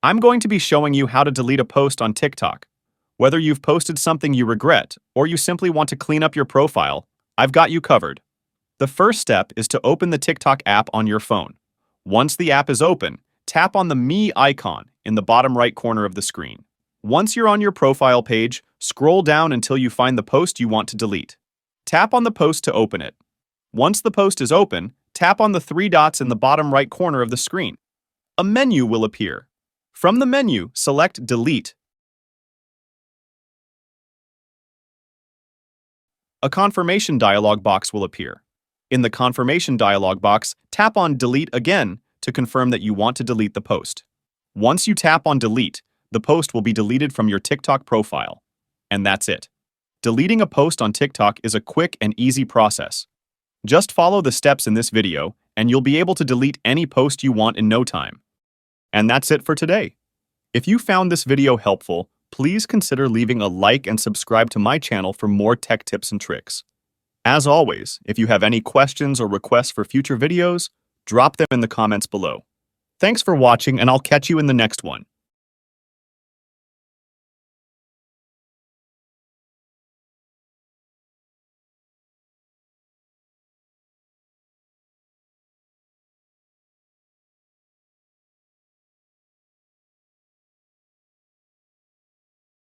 I'm going to be showing you how to delete a post on TikTok. Whether you've posted something you regret or you simply want to clean up your profile, I've got you covered. The first step is to open the TikTok app on your phone. Once the app is open, tap on the Me icon in the bottom right corner of the screen. Once you're on your profile page, scroll down until you find the post you want to delete. Tap on the post to open it. Once the post is open, tap on the three dots in the bottom right corner of the screen. A menu will appear. From the menu, select Delete. A confirmation dialog box will appear. In the confirmation dialog box, tap on Delete again to confirm that you want to delete the post. Once you tap on Delete, the post will be deleted from your TikTok profile. And that's it. Deleting a post on TikTok is a quick and easy process. Just follow the steps in this video, and you'll be able to delete any post you want in no time. And that's it for today. If you found this video helpful, please consider leaving a like and subscribe to my channel for more tech tips and tricks. As always, if you have any questions or requests for future videos, drop them in the comments below. Thanks for watching, and I'll catch you in the next one.